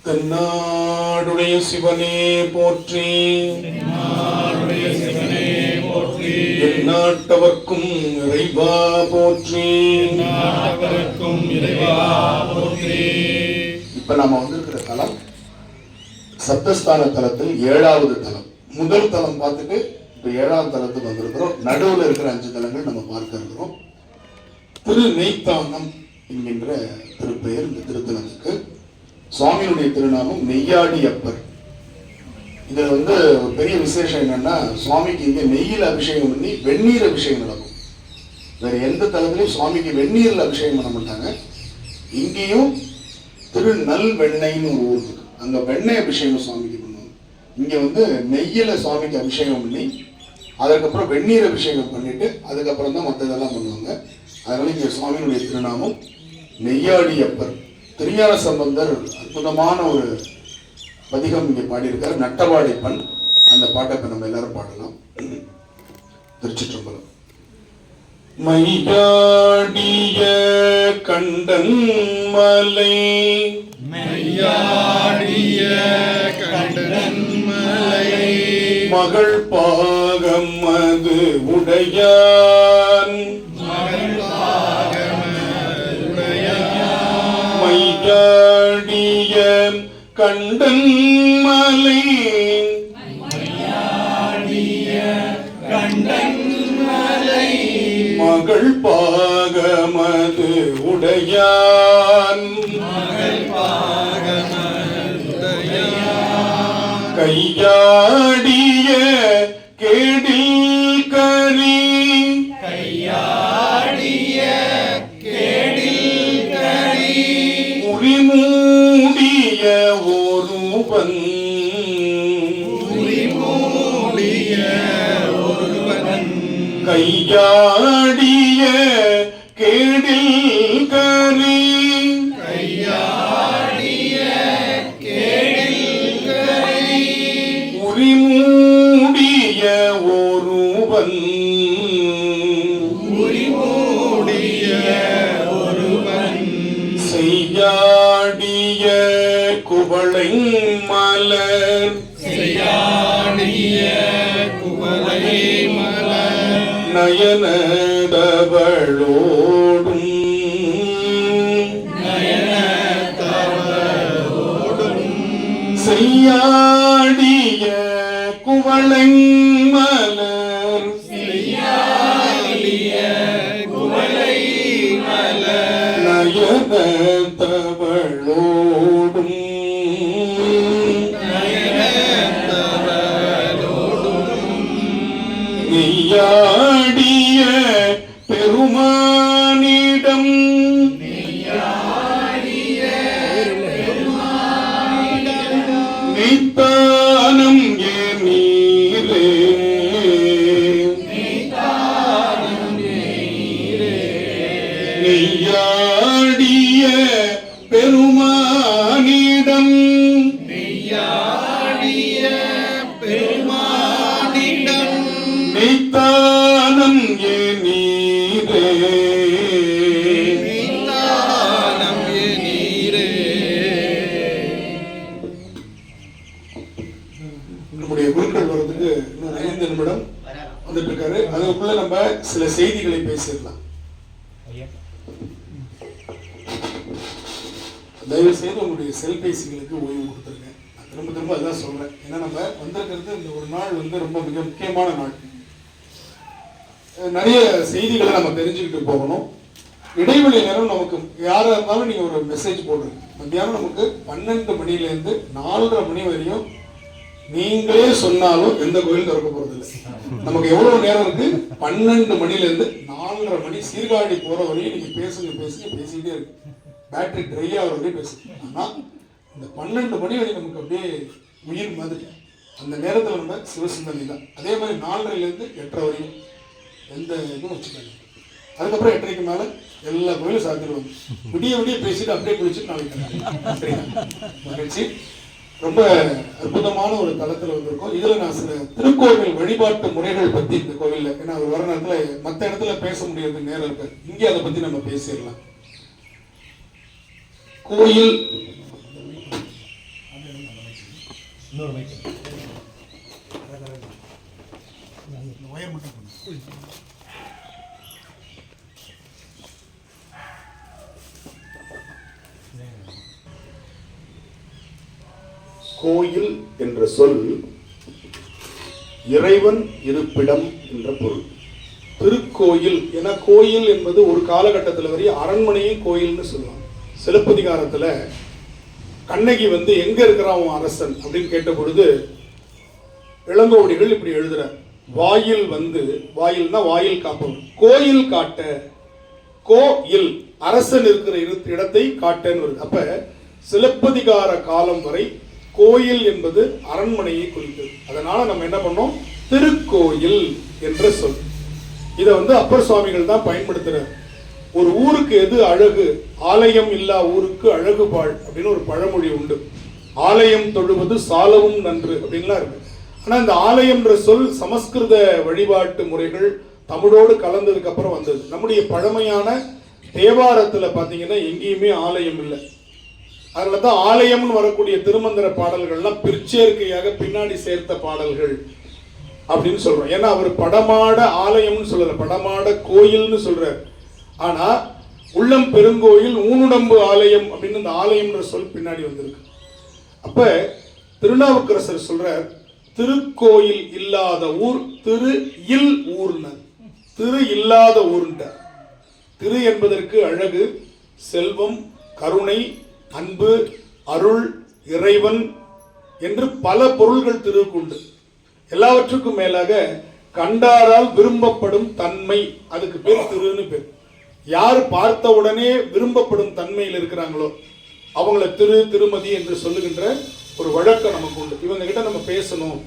தென்னாடுடைய சிவனே போற்றி, எந்நாட்டவர்க்கும் இறைவா போற்றி. இப்ப நாம வந்திருக்கிற தலம் சப்தஸ்தான தலத்தில் 7வது தலம். முதல் தலம் பார்த்துட்டு இப்ப 7வது தலத்துக்கு வந்திருக்கிறோம். நடுவில் இருக்கிற 5 தலங்கள் நம்ம பார்க்க இருக்கிறோம். திரு நெய்த்தானம் என்கின்ற திருப்பெயர் இந்த திருத்தலத்துக்கு. சுவாமியுடைய திருநாமம் நெய்யாடியப்பர். இதுல ஒரு பெரிய விசேஷம் என்னன்னா, சுவாமிக்கு இங்க நெய்யில் அபிஷேகம் பண்ணி வெந்நீர் அபிஷேகம் நடக்கும். வேற எந்த தலத்திலையும் சுவாமிக்கு வெந்நீர்ல அபிஷேகம் பண்ண மாட்டாங்க. இங்கேயும் திரு நல் வெண்ணெய்னு ஒரு ஊர் இருக்கு, அங்க வெண்ணெய் அபிஷேகம் சுவாமிக்கு பண்ணுவாங்க. இங்க நெய்யில சுவாமிக்கு அபிஷேகம் பண்ணி அதுக்கப்புறம் வெந்நீர் அபிஷேகம் பண்ணிட்டு அதுக்கப்புறம் தான் மற்றதெல்லாம் பண்ணுவாங்க. அதனால இங்க சுவாமியினுடைய திருநாமம் நெய்யாடியப்பர். திருஞான சம்பந்தர் அற்புதமான ஒரு பதிகம் இங்கே பாடியிருக்காரு, நட்டவாடை பண். அந்த பாட்டை இப்ப நம்ம எல்லாரும் பாடலாம். திருச்சிற்றம்பலம். மையாடிய கண்டன் மலை, மையாடிய கண்டன் மலை, மகள் பாகம் அது உடையான், மகள் பாகம் உடையான், மையாடிய கண்டன் மலை, மையாடிய கண்டன் மலை, மகள் பாகமது உடையான், மகள் பாகம் உடையான், கையாடிய கேடில் கரி, கையாடிய கேடில் கரி, உரிமூடிய ஒருவன், உரிமூடிய ஒருவன், கையாடிய கேடில் கரி, கையாடிய கேடில் கரி, உரிமூடிய ஒருவன், உரிமூடிய ஒருவன், செய்யாடிய குவளை மலர், செய்யாடிய குவளை மலர், நயனதவளோடும், நயனத்தவளோடும், செய்யாடிய குவளை மலர், செய்யாடிய குவளை மலர், நயனதவளோடும், நயனத்தவளோடும், நெய்யாடிய பெருமானிடம், நெய்யாடிய பெருமானிடம், மெய்த்தானம் ஏமீரே, மெய்த்தானம் நீரே, நெய்யாடிய பெருமானிடம், நெய்யாடிய பெருமானிடம், மெய்த்தானம் ஏமீரே, மெய்த்தானம் நீரே. நம்முடைய குருக்கள் வர்றதுக்கு இன்னும் 5 நிமிடம் வந்துட்டு இருக்காரு. அதுக்குள்ள நம்ம சில செய்திகளை பேசிடலாம். தயவு செய்து உங்களுடைய செல்பேசிகளுக்கு ஓய்வு கொடுத்துருங்க. நான் திரும்ப திரும்ப அதான் சொல்றேன். ஏன்னா நம்ம வந்திருக்கிறது இந்த ஒரு நாள் ரொம்ப மிக முக்கியமான நாள். நிறைய செய்திகளை நம்ம தெரிஞ்சுக்கிட்டு போகணும். இடைவெளி நேரம் நமக்கு யாரா இருந்தாலும் நீங்க ஒரு மெசேஜ் போடுங்க. மத்தியானம் நமக்கு 12 மணிலேருந்து 4:30 மணி வரையும் நீங்களே சொன்னாலும் எந்த கோயில் திறக்க போறது இல்லை. நமக்கு எவ்வளவு நேரம் இருக்கு? 12 மணிலேருந்து 4:30 மணி. சீர்காழி போற வரையும் நீங்க பேசிக்கிட்டே இருக்கு. பேட்டரி ட்ரை ஆகிற வரையும் பேசுங்க. ஆனா இந்த 12 மணி வரை நமக்கு அப்படியே உயிர் மாதிரி. அந்த நேரத்தில் நம்ம சிவசிந்தனை தான். அதே மாதிரி 4:30லேருந்து 8:30 வரையும் எந்த இதுவும் வச்சுக்காங்க. அதுக்கப்புறம் 8:30க்கு மேல எல்லா கோயிலும் சாத்திடுவாங்க. விடிய பேசிட்டு அப்படியே குளிச்சுட்டு நாளைக்கு மகிழ்ச்சி. ரொம்ப அற்புதமான ஒரு தளத்துல வந்திருக்கோம். இதுல நான் சில திருக்கோவில் வழிபாட்டு முறைகள் பத்தி இந்த கோவில்ல, ஏன்னா ஒரு வர நேரத்துல மற்ற இடத்துல பேச முடியாது, நேரம் இருக்கு, இங்கே அதை பத்தி நம்ம பேசிடலாம். கோயில் கோயில் என்ற சொல் இறைவன் இருப்பிடம் என்ற பொருள். திருக்கோயில் என கோயில் என்பது ஒரு காலகட்டத்தில் வரை அரண்மனையும் கோயில்னு சொல்லலாம். சிலப்பதிகாரத்துல கண்ணகி எங்க இருக்கிறான் அரசன் அப்படின்னு கேட்ட பொழுது இளங்கோவடிகள் இப்படி எழுதுறார். வாயில் வாயில்னா வாயில் காப்பவன், கோயில் காட்ட, கோயில் அரசன் இருக்கிற இடத்தை காட்டன்னு வருது. அப்ப சிலப்பதிகார காலம் வரை கோயில் என்பது அரண்மனையை குறித்தது. அதனால நம்ம என்ன பண்ணோம், திருக்கோயில் என்ற சொல். இதை அப்பர் சுவாமிகள் தான் பயன்படுத்துறார். ஒரு ஊருக்கு எது அழகு, ஆலயம் இல்லா ஊருக்கு அழகு பாழ் அப்படின்னு ஒரு பழமொழி உண்டு. ஆலயம் தொழுவது சாலவும் நன்று அப்படின்லாம் இருக்கு. ஆனா இந்த ஆலயம்ன்ற சொல் சமஸ்கிருத வழிபாட்டு முறைகள் தமிழோடு கலந்ததுக்கு அப்புறம் வந்தது. நம்முடைய பழமையான தேவாரத்துல பாத்தீங்கன்னா எங்கேயுமே ஆலயம் இல்லை. அதனாலதான் ஆலயம்னு வரக்கூடிய திருமந்திர பாடல்கள்லாம் பிற்சேர்க்கையாக பின்னாடி சேர்த்த பாடல்கள் அப்படின்னு சொல்றோம். ஏன்னா அவர் படமாட ஆலயம்னு சொல்லல, படமாட கோயில்னு சொல்றார். ஆனா உள்ளம் பெருங்கோயில் ஊனுடம்பு ஆலயம் அப்படின்னு இந்த ஆலயம்ன்ற சொல் பின்னாடி வந்திருக்கு. அப்ப திருநாவுக்கரசர் சொல்றார், திருக்கோயில் இல்லாத ஊர் திரு இல் ஊர்னர். திரு இல்லாத ஊர்ன்ற திரு என்பதற்கு அழகு, செல்வம், கருணை, அன்பு, அருள், இறைவன் என்று பல பொருள்கள் திருவுக்கு உண்டு. எல்லாவற்றுக்கும் மேலாக கண்டாரால் விரும்பப்படும் தன்மை, அதுக்கு பேர் திருன்னு பேர். யார் பார்த்த உடனே விரும்பப்படும் தன்மையில் இருக்கிறாங்களோ அவங்கள திரு, திருமதி என்று சொல்லுகின்ற ஒரு வழக்கம் நமக்கு உண்டு. இவங்க கிட்ட நம்ம பேசணும்,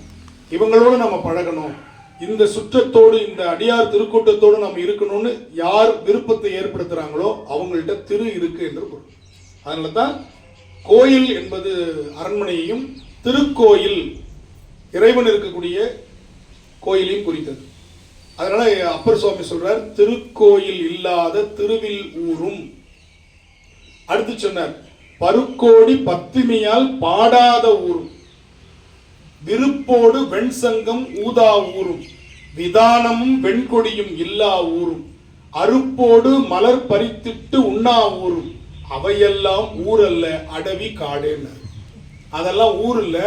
இவங்களோடு நம்ம பழகணும், இந்த சுற்றத்தோடு இந்த அடியார் திருக்கூட்டத்தோடு நம்ம இருக்கணும்னு யார் விருப்பத்தை ஏற்படுத்துறாங்களோ அவங்கள்ட்ட திரு இருக்கு என்று பொருள். அதனால தான் கோயில் என்பது அரண்மனையையும் திருக்கோயில் இறைவன் இருக்கக்கூடிய கோயிலையும் குறித்தது. அதனால அப்பர் சுவாமி சொல்றார், திருக்கோயில் இல்லாத திருவில் ஊரும். அடுத்து சொன்னார், பருக்கோடி பத்திமையால் பாடாத ஊரும், விருப்போடு வெண்சங்கம் ஊதா ஊரும், விதானமும் வெண்கொடியும் இல்லா ஊரும், அருப்போடு மலர் பறித்திட்டு உண்ணா ஊரும், அவையெல்லாம் ஊரல்ல அடவி காடுன்னு. அதெல்லாம் ஊர் இல்ல,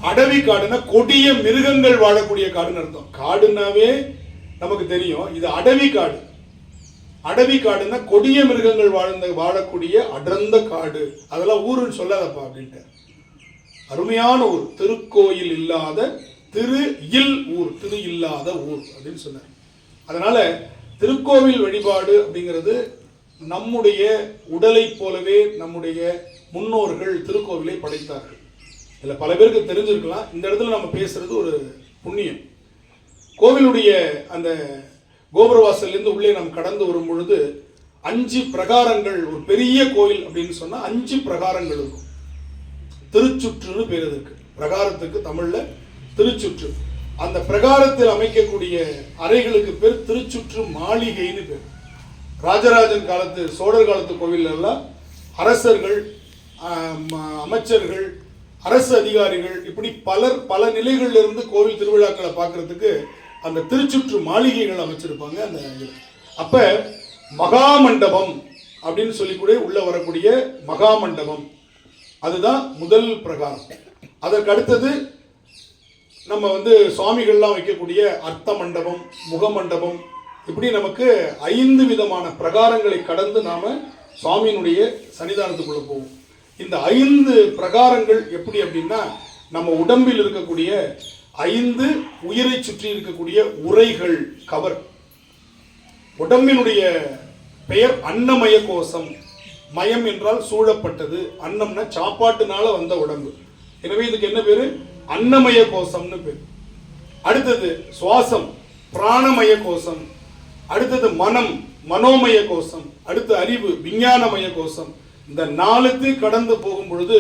அடவி காடுன்னா கொடிய மிருகங்கள் வாழக்கூடிய காடுன்னு அர்த்தம். காடுனாவே நமக்கு தெரியும், இது அடவி காடு. அடவி காடுன்னா கொடிய மிருகங்கள் வாழக்கூடிய அடர்ந்த காடு. அதெல்லாம் ஊருன்னு சொல்லாதப்பா அப்படின்ட்டு. அருமையான ஊர், திருக்கோயில் இல்லாத திரு இல் ஊர், திரு இல்லாத ஊர் அப்படின்னு சொன்னார். அதனால திருக்கோவில் வழிபாடு அப்படிங்கிறது நம்முடைய உடலை போலவே நம்முடைய முன்னோர்கள் திருக்கோவிலை படைத்தார்கள். இதில் பல பேருக்கு தெரிஞ்சிருக்கலாம். இந்த இடத்துல நம்ம பேசுறது ஒரு புண்ணியம். கோவிலுடைய அந்த கோபுரவாசல்லேருந்து உள்ளே நாம் கடந்து வரும் பொழுது 5 பிரகாரங்கள், ஒரு பெரிய கோயில் அப்படின்னு சொன்னா 5 பிரகாரங்கள் இருக்கும். திருச்சுற்றுன்னு பேர் இருக்கு. பிரகாரத்துக்கு தமிழ்ல திருச்சுற்று. அந்த பிரகாரத்தில் அமைக்கக்கூடிய அறைகளுக்கு பேர் திருச்சுற்று மாளிகைன்னு பேர். ராஜராஜன் காலத்து, சோழர் காலத்து கோவில் எல்லாம் அரசர்கள், அமைச்சர்கள், அரசு அதிகாரிகள் இப்படி பலர் பல நிலைகள்ல இருந்து கோவில் திருவிழாக்களை பார்க்கறதுக்கு அந்த திருச்சுற்று மாளிகைகள் அமைச்சிருப்பாங்க. அந்த அப்ப மகாமண்டபம் அப்படின்னு சொல்லி கூட உள்ள வரக்கூடிய மகாமண்டபம், அதுதான் முதல் பிரகாரம். அதற்கு அடுத்தது நம்ம சுவாமிகள்லாம் வைக்கக்கூடிய அர்த்த மண்டபம், முக மண்டபம், இப்படி நமக்கு 5 விதமான பிரகாரங்களை கடந்து நாம சுவாமியினுடைய சன்னிதானத்துக்குள்ள போவோம். இந்த 5 பிரகாரங்கள் எப்படி அப்படின்னா, நம்ம உடம்பில் இருக்கக்கூடிய 5 உயிரை சுற்றி இருக்கக்கூடிய உரைகள், கவர். உடம்பினுடைய பெயர் அன்னமய கோஷம். மயம் என்றால் சூழப்பட்டது, அன்னம்னா சாப்பாட்டுனால வந்த உடம்பு. எனவே இதுக்கு என்ன பேரு, அன்னமய கோஷம்னு பேர். அடுத்தது சுவாசம், பிராணமய கோஷம். அடுத்தது மனம், மனோமய கோஷம். அடுத்து அறிவு, விஞ்ஞானமய கோஷம். இந்த 4 கடந்து போகும் பொழுது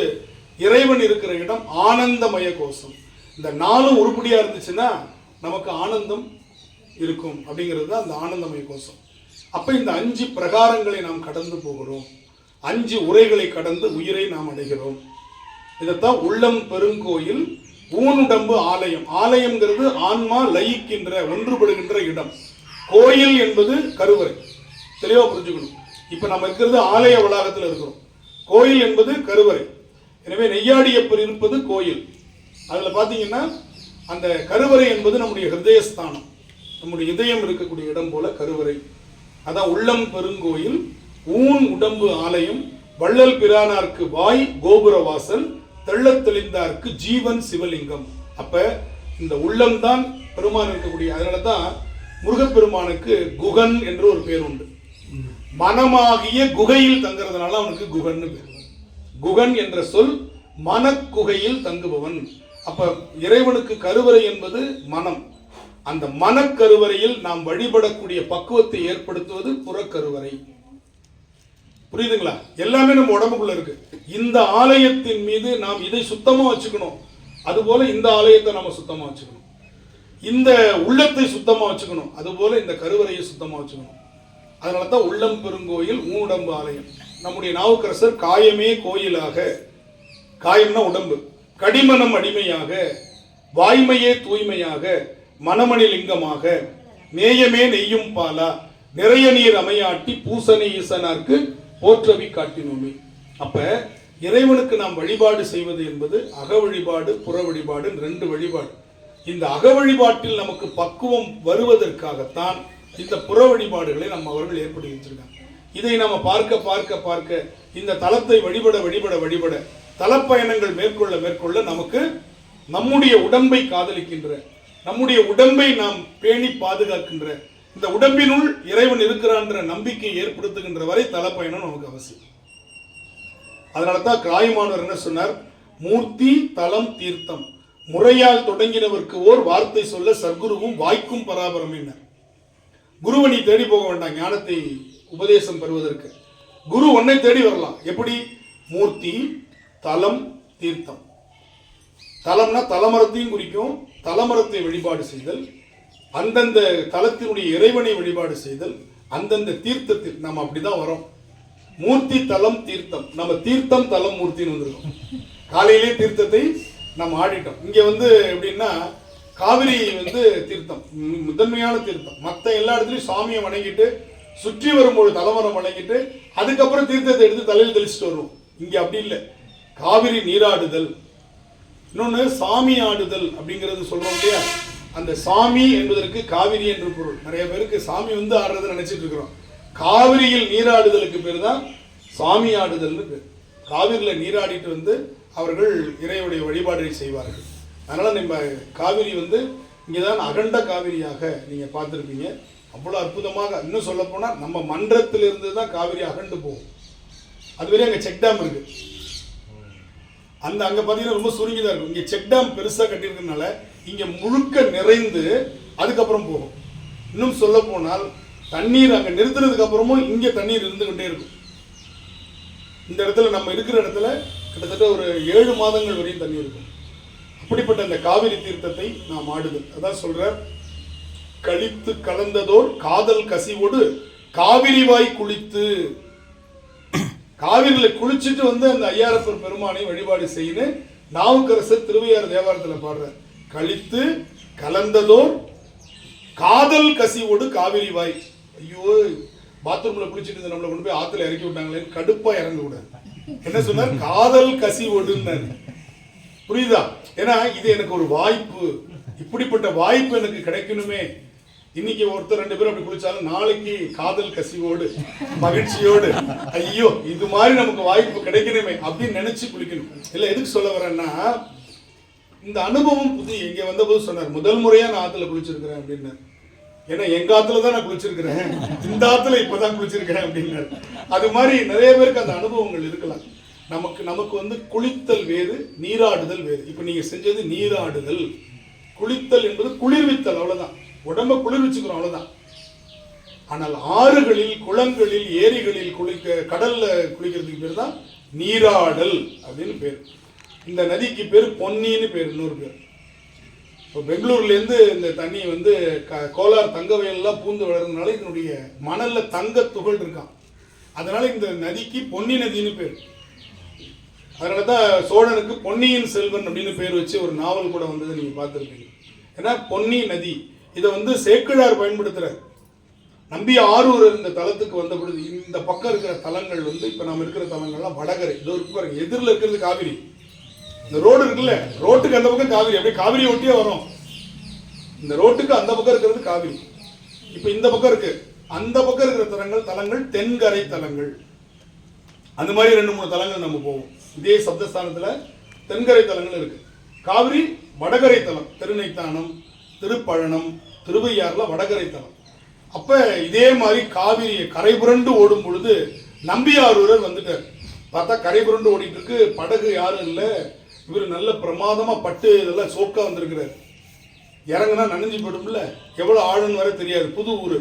இறைவன் இருக்கிற இடம் ஆனந்தமய கோஷம். இந்த 4 உருப்படியா இருந்துச்சுன்னா நமக்கு ஆனந்தம் இருக்கும் அப்படிங்கிறது தான் அந்த ஆனந்தமய கோஷம். அப்ப இந்த 5 பிரகாரங்களை நாம் கடந்து போகிறோம், 5 உரைகளை கடந்து உயிரை நாம் அடைகிறோம். இதைத்தான் உள்ளம் பெருங்கோயில் ஊனுடம்பு ஆலயம். ஆலயம்ங்கிறது ஆன்மா லயிக்கின்ற ஒன்றுபடுகின்ற இடம். கோயில் என்பது கருவறை. தெளிவா புரிஞ்சுக்கணும். இப்ப நம்ம இருக்கிறது ஆலய வளாகத்தில் இருக்கிறோம். கோயில் என்பது கருவறை. எனவே நெய்யாடியப்பர் இருப்பது கோயில். அதுல பாத்தீங்கன்னா அந்த கருவறை என்பது நம்முடைய ஹிருதயஸ்தானம், நம்முடைய இதயம் இருக்கக்கூடிய இடம் போல கருவறை. அதான் உள்ளம் பெருங்கோயில், ஊன் உடம்பு ஆலயம், வள்ளல் பிரானார்க்கு வாய் கோபுர வாசல், தெள்ளத் தெளிந்தார்க்கு ஜீவன் சிவலிங்கம். அப்ப இந்த உள்ளம் தான் பெருமான் இருக்கக்கூடிய. அதனாலதான் முருகப்பெருமானுக்கு குகன் என்று ஒரு பேர் உண்டு. மனமாகிய குகையில் தங்குறதுனால அவனுக்கு குகன் பேர். குகன் என்ற சொல் மனக்குகையில் தங்குபவன். அப்ப இறைவனுக்கு கருவறை என்பது மனம். அந்த மனக்கருவறையில் நாம் வழிபடக்கூடிய பக்குவத்தை ஏற்படுத்துவது புறக்கருவறை. புரியுதுங்களா? எல்லாமே நம்ம உடம்புக்குள்ள இருக்கு. இந்த ஆலயத்தின் மீது நாம் இதை சுத்தமா வச்சுக்கணும். அதுபோல இந்த ஆலயத்தை நம்ம சுத்தமா வச்சுக்கணும். இந்த உள்ளத்தை சுத்தமா வச்சுக்கணும். அதுபோல இந்த கருவறையை சுத்தமா வச்சுக்கணும். அதனாலதான் உள்ளம் பெருங்கோயில் ஊனுடம்பு ஆலயம். நம்முடைய நாவுக்கரசர் காயமே கோயிலாக, காயம்னா உடம்பு, கடிமனம் அடிமையாக, வாய்மையே தூய்மையாக, மனமணி லிங்கமாக, மேயமே நெய்யும் பாலா, நிறைய நீர் அமையாட்டி பூசனை ஈசனார்க்கு போற்றவி காட்டினோமே. அப்ப இறைவனுக்கு நாம் வழிபாடு செய்வது என்பது அக வழிபாடு, புற வழிபாடு, ரெண்டு வழிபாடு. இந்த அக வழிபாட்டில் நமக்கு பக்குவம் வருவதற்காகத்தான் இந்த புற வழிபாடுகளை நம்ம அவர்கள் ஏற்படுத்தி வச்சிருக்காங்க. இதை நம்ம பார்க்க பார்க்க பார்க்க இந்த தலத்தை வழிபட வழிபட வழிபட தலப்பயணங்கள் மேற்கொள்ள மேற்கொள்ள நமக்கு நம்முடைய உடம்பை காதலிக்கின்ற, நம்முடைய உடம்பை நாம் பேணி பாதுகாக்கின்ற, இந்த உடம்பினுள் இறைவன் இருக்கிறான்ற நம்பிக்கை ஏற்படுத்துகின்ற வரை தலப்பயணம் நமக்கு அவசியம். அதனாலதான் கிராயமானவர் என்ன சொன்னார்? மூர்த்தி தலம் தீர்த்தம் முறையால் தொடங்கினவருக்கு ஓர் வார்த்தை சொல்ல சர்க்குருவும் வாய்க்கும் பராபரம் என்ன. குருவை நீ தேடி போக வேண்டாம் ஞானத்தை உபதேசம் பெறுவதற்கு. குரு ஒன்னை தேடி வரலாம். எப்படி? மூர்த்தி தலம் தீர்த்தம். தலம்னா தலமரத்தையும் குறிக்கும். தலமரத்தை வழிபாடு செய்தல், அந்தந்த தலத்தினுடைய இறைவனை வழிபாடு செய்தல், அந்தந்த தீர்த்தத்தில் நம்ம அப்படிதான் வரோம். மூர்த்தி தலம் தீர்த்தம். நம்ம தீர்த்தம் தலம் மூர்த்தின்னு வந்துருக்கோம். காலையிலே தீர்த்தத்தை நம்ம ஆடிட்டோம். இங்க எப்படின்னா காவிரி தீர்த்தம் முதன்மையான தீர்த்தம். மற்ற எல்லா இடத்துலையும் சாமியை வணங்கிட்டு சுற்றி வரும்போது தலைமரம் வணங்கிட்டு அதுக்கப்புறம் தீர்த்தத்தை எடுத்து தலையில் தெளிச்சுட்டு வருவோம். இங்க அப்படி இல்லை. காவிரி நீராடுதல், இன்னொன்னு சாமி ஆடுதல் அப்படிங்கிறது சொல்றோம் இல்லையா? அந்த சாமி என்பதற்கு காவிரி என்று பொருள். நிறைய பேருக்கு சாமி ஆடுறது நினைச்சிட்டு இருக்கிறோம். காவிரியில் நீராடுதலுக்கு பேர் தான் சாமி ஆடுதல்னு பேர். காவிரியில் நீராடிட்டு அவர்கள் இறைவனுடைய வழிபாடுகளை செய்வார்கள். அதனால நம்ம காவிரி இங்கதான் அகண்ட காவிரியாக நீங்க பார்த்துருப்பீங்க. அவ்வளவு அற்புதமாக, இன்னும் சொல்ல போனா நம்ம மன்றத்திலிருந்து தான் காவிரி அகண்டு போகும். அதுவரை அங்க செக் டேம் இருக்கு. அங்க பாத்தீங்கன்னா ரொம்ப சுருங்கிதான் இருக்கும். இங்க செக் டேம் பெருசா கட்டியிருக்கனால இங்க முழுக்க நிறைந்து அதுக்கப்புறம் போகும். இன்னும் சொல்ல போனால் தண்ணீர் அங்க நிறுத்தினதுக்கு அப்புறமும் இங்க தண்ணீர் இருந்துகிட்டே இருக்கும். இந்த இடத்துல நம்ம இருக்கிற இடத்துல கிட்டத்தட்ட ஒரு 7 மாதங்கள் வரையும் தண்ணி இருக்கும். அப்படிப்பட்ட அந்த காவிரி தீர்த்தத்தை நாம் ஆடுதல். அதான் சொல்ற, கழித்து கலந்ததோர் காதல் கசிவோடு காவிரி வாய் குளித்து. காவிரியில குளிச்சுட்டு அந்த ஐயாரப்பர் பெருமானை வழிபாடு செய்யணும். நாவுக்கரசர் திருவையாறு தேவாரத்தில் பாடுற, கழித்து கலந்ததோர் காதல் கசிவோடு காவிரி வாய். ஐயோ, பாத்ரூம்ல குளிச்சுட்டு நம்மளை கொண்டு போய் ஆத்துல இறக்கி விட்டாங்களேன்னு கடுப்பா இறங்க கூடாது. என்ன சொன்னார்? காதல் கசிவோடுன்னாரு. புரியுதா? ஏன்னா இது எனக்கு ஒரு வாய்ப்பு, இப்படிப்பட்ட வாய்ப்பு எனக்கு கிடைக்கணுமே. இன்னைக்கு ஒருத்தர் 2 பேரும் அப்படி குளிச்சாலும் நாளைக்கு காதல் கசிவோடு மகிழ்ச்சியோடு, ஐயோ இது மாதிரி நமக்கு வாய்ப்பு கிடைக்கணுமே அப்படின்னு நினைச்சு குளிக்கணும். இல்ல எதுக்கு சொல்ல வரேன்னா, இந்த அனுபவம் புது. இங்க வந்தபோது சொன்னார், முதல் முறையா நான் ஆத்துல குளிச்சிருக்கிறேன் அப்படின்னாரு. ஏன்னா எங்க ஆத்துல தான் நான் குளிச்சிருக்கிறேன், இந்த ஆத்துல இப்பதான் குளிச்சிருக்கிறேன் அப்படின்னாரு. அது மாதிரி நிறைய பேருக்கு அந்த அனுபவங்கள் இருக்கலாம். நமக்கு குளித்தல் வேறு, நீராடுதல் வேறு. இப்ப நீங்க செஞ்சது நீராடுதல். குளித்தல் என்பது குளிர்வித்தல், அவ்வளவுதான். உடம்ப குளிர்விச்சுக்கிறோம், அவ்வளவுதான். ஆனால் ஆறுகளில், குளங்களில், ஏரிகளில் கடல்ல குளிக்கிறதுக்கு பேர் தான் நீராடல் அப்படின்னு பேர். இந்த நதிக்கு பேர் பொன்னின்னு பேர், இன்னொரு பேர். இப்போ பெங்களூர்ல இருந்து இந்த தண்ணி கோலார் தங்க வயல்லாம் பூந்து வளர்றதுனால இதனுடைய மணல்ல தங்க துகள் இருக்கான். அதனால இந்த நதிக்கு பொன்னி நதினு பேர். அதனால தான் சோழனுக்கு பொன்னியின் செல்வன் அப்படின்னு பேர் வச்சு ஒரு நாவல் கூட வந்தது நீங்க பார்த்துருப்பீங்க. ஏன்னா பொன்னி நதி இதை வந்து சேக்கிழார் பயன்படுத்துறார். நம்பி ஆரூர் இந்த தலத்துக்கு வந்த பொழுது இந்த பக்கம் இருக்கிற தலங்கள் வந்து இப்ப நம்ம இருக்கிற தலங்கள்லாம் வடகரை, இதோ இருக்கு பாருங்க, எதிரில் இருக்கிறது காவிரி. இந்த ரோடு இருக்குல்ல, ரோட்டுக்கு அந்த பக்கம் காவிரி, அப்படியே காவிரியை ஒட்டியே வரும். இந்த ரோட்டுக்கு அந்த பக்கம் இருக்கிறது காவிரி. இப்ப இந்த பக்கம் இருக்கு, அந்த பக்கம் இருக்கிற தலங்கள் தென்கரை தலங்கள். அந்த மாதிரி 2-3 தலங்கள் நம்ம போவோம். இதே சப்தஸ்தானத்துல தென்கரை தலங்கள் இருக்கு. காவிரி வடகரை தலம், திருநைத்தானம், திருப்பழனம், திருவையாறுல வடகரை தலம். அப்ப இதே மாதிரி காவிரியை கரை புரண்டு ஓடும் பொழுது நம்பியாரூரர் வந்துட்டார். பார்த்தா கரை புரண்டு ஓடிட்டு இருக்கு, படகு யாரும் இல்லை, இவர் நல்ல பிரமாதமா பட்டு இதெல்லாம் சோக்கா வந்திருக்கிறார். இறங்குனா நனைஞ்சு போயிடும்ல, எவ்வளவு ஆழம் வர தெரியாது, புது ஊரு.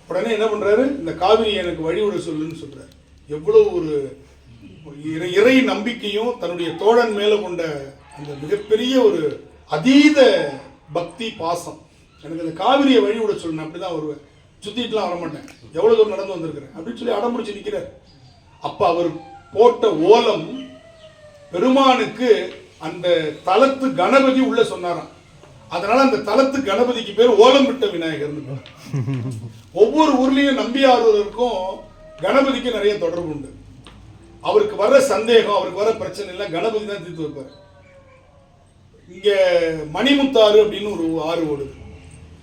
உடனே என்ன பண்றாரு, இந்த காவிரி எனக்கு வழிவிட சொல்லுன்னு சொல்றாரு. எவ்வளவு ஒரு இறை நம்பிக்கையும் தன்னுடைய தோழன் மேல கொண்ட அந்த மிகப்பெரிய ஒரு அதீத பக்தி பாசம். எனக்கு அந்த காவிரியை வழிவிட சொல்லணும், அப்படிதான் வருவேன், சுத்திட்டுலாம் வரமாட்டேன், எவ்வளவு தூரம் நடந்து வந்திருக்கிறேன் அப்படின்னு சொல்லி அடம்பிடிச்சு நிற்கிறார். அப்ப அவர் போட்ட ஓலம் பெருமானுக்கு அந்த தலத்து கணபதி உள்ள சொன்னாராம். அதனால அந்த தலத்து கணபதிக்கு பேர் ஓலம் விட்ட விநாயகர். ஒவ்வொரு ஊர்லயும் நம்பியாரூருக்கும் கணபதிக்கு நிறைய தொடர்பு உண்டு. அவருக்கு வர்ற சந்தேகம், அவருக்கு வர பிரச்சனை எல்லாம் கணபதி தான் தீர்த்து வைப்பார். இங்க மணிமுத்தாறு அப்படின்னு ஒரு ஆறு ஓடுது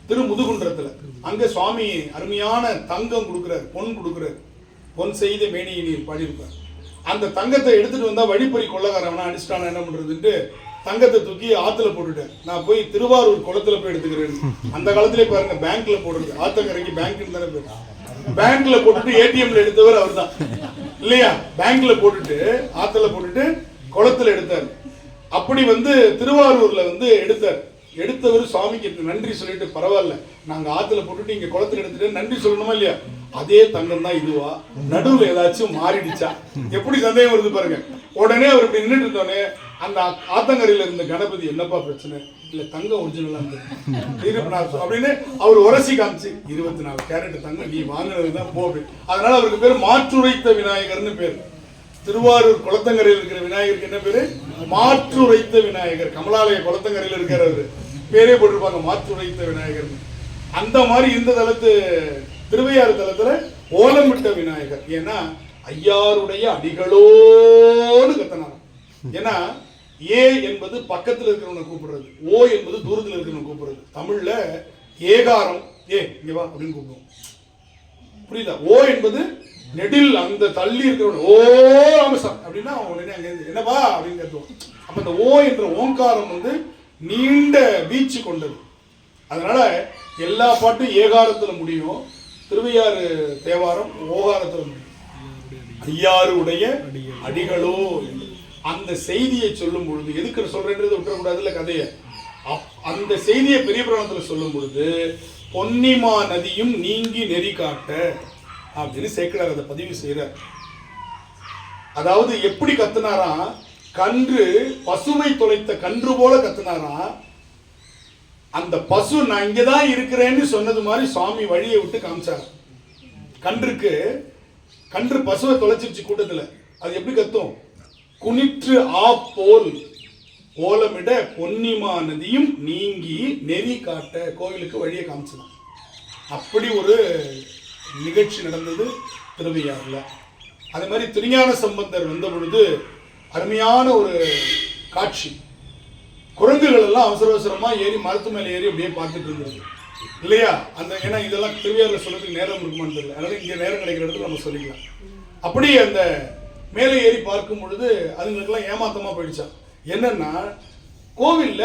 திருமுதுகுன்றத்துல. அங்க சுவாமி அருமையான தங்கம் கொடுக்கிறார், பொன் கொடுக்கிறார். பொன் செய்த மேனியை நீர் பாடியிருப்பார். அந்த தங்கத்தை எடுத்துட்டு வந்தா வழிப்பறி கொள்ளக்காரவனா அடிச்சிட்டான என்ன பண்றதுன்ட்டு தங்கத்தை தூக்கி ஆத்துல போட்டுட்டேன். நான் போய் திருவாரூர் குளத்துல போய் எடுத்துக்கிறேன். அந்த காலத்திலே பாருங்க, பேங்க்ல போடுறது, ஆத்தங்கரைக்கு பேங்க் தானே போய் பேங்க்ல போட்டுட்டு ஏடிஎம்ல எடுத்தவர் அவர் தான் இல்லையா? பேங்க்ல போட்டுட்டு ஆத்துல போட்டுட்டு குளத்துல எடுத்தார். அப்படி வந்து திருவாரூர்ல வந்து எடுத்தார். எடுத்தவர் சுவாமிக்கு நன்றி சொல்லிட்டு, பரவாயில்ல நாங்க ஆத்துல போட்டுட்டு இங்க குளத்துல எடுத்துட்டு நன்றி சொல்லணுமா இல்லையா? அதே தங்கம் தான் இதுவா, நடுவுல ஏதாச்சும் மாறிடுச்சா, எப்படி சந்தேகம் வருது பாருங்க. உடனே அவர் இப்படி நின்றுட்டு இருந்தோடனே அந்த ஆத்தங்கரையில இருந்த கணபதி, என்னப்பா பிரச்சனை, இல்ல தங்கம் ஒரிஜினலா இருந்தது அப்படின்னு அவர் உரசி காமிச்சு, 24 கேரட் தங்கம் நீ வாங்கினதுதான் போகுது. அதனால அவருக்கு பேர் மாற்றுரைத்த விநாயகர்னு பேர். திருவாரூர் குளத்தங்கரையில் இருக்கிற விநாயகருக்கு என்ன பேரு? மாற்றுரைத்த விநாயகர். கமலாலய குளத்தங்கரையில் இருக்கிறவர் பேரே போட்டிருப்பாங்க மாற்றுரைத்த விநாயகர். அந்த மாதிரி இந்த தலத்து திருவையாறு தலத்துல ஓலமிட்ட விநாயகர். ஏன்னா ஐயாருடைய அடிகளோடு கத்தனார். ஏன்னா ஏ என்பது பக்கத்துல இருக்கிறவனை கூப்பிடுறது, ஓ என்பது தூரத்தில் இருக்கிறவனை கூப்பிடுறது. தமிழ்ல ஏகாரம், ஏ இங்க வா அப்படின்னு கூப்பிடுவோம், புரியுதா? ஓ என்பது நெடில், அந்த தள்ளி இருக்கிறவன் ஓ ராமசாமி அப்படின்னா உடனே அங்க என்னவா அப்படின்னு கத்துவோம். அப்ப இந்த ஓ என்ற ஓங்காரம் வந்து நீண்ட வீச்சு கொண்டது. அதனால எல்லா பாட்டும் ஏகாரத்துல முடியும், திருவையாறு தேவாரம் ஓகாரத்துல முடியும். ஐயாறு உடைய அடிகளோ அந்த செய்தியை சொல்லும் பொழுது, எதுக்கு சொல்றேன்றது விட்டுறக்கூடாதுல்ல கதையை. அந்த செய்தியை பெரிய புராணத்துல சொல்லும் பொழுது பொன்னிமா நதியும் நீங்கி நெறி காட்ட அப்படின்னு சேக்கிழார் அதை பதிவு செய்யறார். அதாவது எப்படி கத்துனாரா, கன்று பசுவை தொலைத்த கன்று போல கத்துனாரா. அந்த பசு நான் இங்கதான் இருக்கிறேன்னு சொன்னது மாதிரி சுவாமி வழியை விட்டு காமிச்சார். கன்றுக்கு, கன்று பசுவை தொலைச்சிருச்சு கூட்டத்துல, அது எப்படி கத்தும்? குனிற்று ஆ போல் ஓலமிட பொன்னிமா நதியும் நீங்கி நெறி காட்ட, கோவிலுக்கு வழியை காமிச்சுதான். அப்படி ஒரு நிகழ்ச்சி நடந்தது திருவையாறுல. அதே மாதிரி திருஞான சம்பந்தர் வந்த பொழுது அருமையான ஒரு காட்சி. குரங்குகள் எல்லாம் அவசர அவசரமா ஏறி மரத்து மேல ஏறி அப்படியே பார்த்துட்டு இருந்தது இல்லையா? அந்த ஏன்னா இதெல்லாம் திருவையாறுல சொல்றதுக்கு நேரம் இருக்குமான்னு தெரியல, அதனால இங்க நேரம் கிடைக்கிற இடத்துல நம்ம சொல்லிக்கலாம். அப்படி அந்த மேலே ஏறி பார்க்கும் பொழுது அதுங்களுக்கெல்லாம் ஏமாத்தமா போயிடுச்சா. என்னன்னா கோவில்ல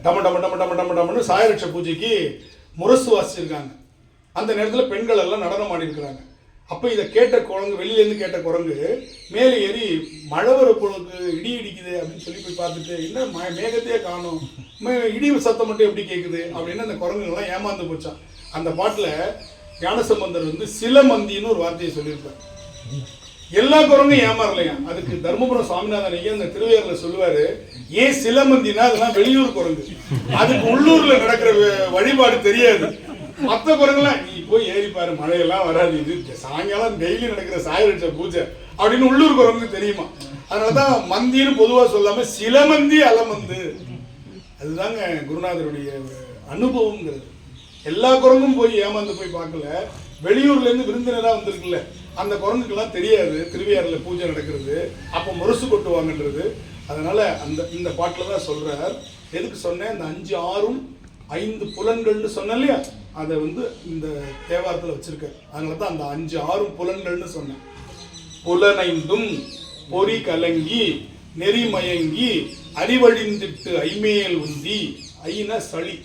டம டம டம டம டம டமன்னு சாயரட்ச பூஜைக்கு முரசு வாசிச்சிருக்காங்க. அந்த நேரத்தில் பெண்கள் எல்லாம் நடனம் ஆடி இருக்கிறாங்க. அப்போ இதை கேட்ட குரங்கு, வெளியிலேருந்து கேட்ட குரங்கு மேலே ஏறி மழை வர பொழுது இடி இடிக்குது அப்படின்னு சொல்லி போய் பார்த்துட்டு, என்ன மேகத்தையே காணும், இடி சத்தம் மட்டும் எப்படி கேட்குது அப்படின்னு அந்த குரங்குகள்லாம் ஏமாந்து போச்சான். அந்த பாட்டில் ஞானசம்பந்தர் வந்து சிலமந்தின்னு ஒரு வார்த்தையை சொல்லியிருப்பார். எல்லா குரங்கும் ஏமாறலையா. அதுக்கு தர்மபுரம் சுவாமிநாதன் ஐயா அந்த திருவையாறுல சொல்லுவாரு, ஏன் சிலமந்தினா அதெல்லாம் வெளியூர் குரங்கு, அதுக்கு உள்ளூர்ல நடக்கிற வழிபாடு தெரியாது. மற்ற குரங்குலாம் நீ போய் ஏறி பாரு மழையெல்லாம் வராது, இது சாயங்காலம் டெய்லி நடக்கிற சாயரட்ச பூஜை அப்படின்னு உள்ளூர் குரங்கு தெரியுமா. அதனாலதான் மந்தின்னு பொதுவா சொல்லாம சிலமந்தி அலமந்து. அதுதாங்க குருநாதருடைய அனுபவம்ங்கிறது. எல்லா குரங்கும் போய் ஏமாந்து போய் பார்க்கல. வெளியூர்ல இருந்து விருந்தினரா வந்திருக்குல்ல, அந்த குரங்குக்கெல்லாம் தெரியாது திருவையாறுல பூஜை நடக்கிறது, அப்ப முரசு கொட்டுவாங்கன்றது. அதனால இந்த பாட்டுல தான் சொல்றார். எதுக்கு சொன்னேன், இந்த 5 6 5 புலன்கள்னு சொன்னேன் இல்லையா, அதை இந்த தேவாரத்துல வச்சிருக்க. அதனாலதான் அந்த 5 6 புலன்கள்னு சொன்னேன். புலனைந்தும் பொறி கலங்கி நெறிமயங்கி அறிவழிந்திட்டு ஐமேல் உந்தி. ஐனா சளி.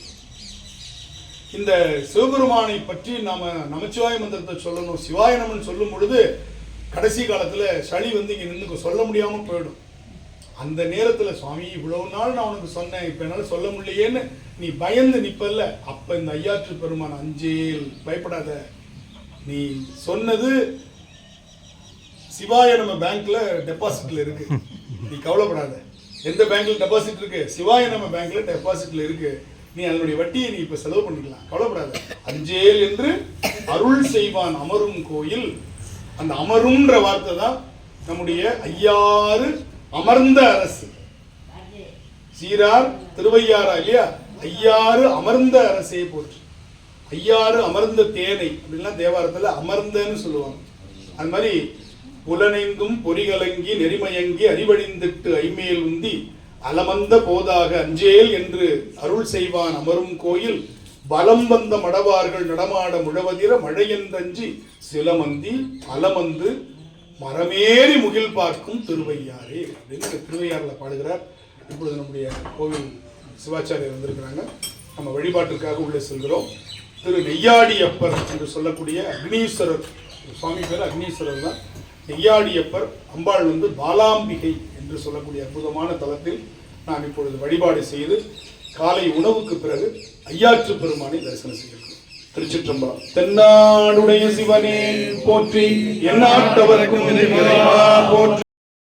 இந்த சிவபெருமானை பற்றி நாம நமச்சிவாய மந்திரத்தை சொல்லணும், சிவாய நமன் சொல்லும் பொழுது கடைசி காலத்துல சளி இங்க நின்று சொல்ல முடியாம போயிடும். அந்த நேரத்துல சுவாமி இவ்வளவு நாள் நான் உனக்கு சொன்னேன், இப்ப என்னால சொல்ல முடியலையேன்னு நீ பயந்து நிப்பல்ல, அப்ப இந்த ஐயாற்று பெருமான் அஞ்சேல் பயப்படாத, நீ சொன்னது சிவாய நம்ம பேங்க்ல டெபாசிட்ல இருக்கு, நீ கவலைப்படாத. எந்த பேங்க்ல டெபாசிட் இருக்கு? சிவாய நம்ம பேங்க்ல டெபாசிட்ல இருக்கு, நீ அதனுடைய வட்டியை நீ இப்ப செலவு பண்ணிக்கலாம், கவலைப்படாத. அஞ்சேல் என்று அருள் செய்வான் அமரும் கோயில். அந்த அமரும்ன்ற வார்த்தை தான் நம்முடைய ஐயாறு அமர்ந்த அரசு. சீரார் திருவையாறா இல்லையா, ஐயாறு அமர்ந்த அரசே போற்று. ஐயாறு அமர்ந்த தேனை அப்படின்லாம் தேவாரத்துல அமர்ந்தன்னு சொல்லுவாங்க. அது மாதிரி புலனைந்தும் பொறிகலங்கி நெறிமயங்கி அறிவழிந்திட்டு ஐமேல் உந்தி அலமந்த போதாக அஞ்சேல் என்று அருள் செய்வான் அமரும் கோயில். பலம் வந்த மடவார்கள் நடமாட முழவதிர மழையந்தஞ்சி சிலமந்தி அலமந்து மரமேறி முகில் பார்க்கும் திருவையாறே அப்படின்னு திருவையாறுல பாடுகிறார். இப்பொழுது நம்முடைய கோவில் சிவாச்சாரியர் வந்திருக்கிறாங்க. நம்ம வழிபாட்டிற்காக உள்ளே செல்கிறோம். திரு நெய்யாடியப்பர் என்று சொல்லக்கூடிய அக்னீஸ்வரர், சுவாமி பேர் அக்னீஸ்வரர் தான். நெய்யாடியப்பர் அம்பாள் பாலாம்பிகை என்று சொல்லக்கூடிய அற்புதமான தலத்தில் நாம் இப்பொழுது வழிபாடு செய்து காலை உணவுக்கு பிறகு ஐயாற்று பெருமானை தரிசனம் செய்கிறோம். திருச்சிற்றம்பலம். தென்னாடுடைய சிவனே போற்றி, எந்நாட்டவர்க்கும் இறைவா போற்றி.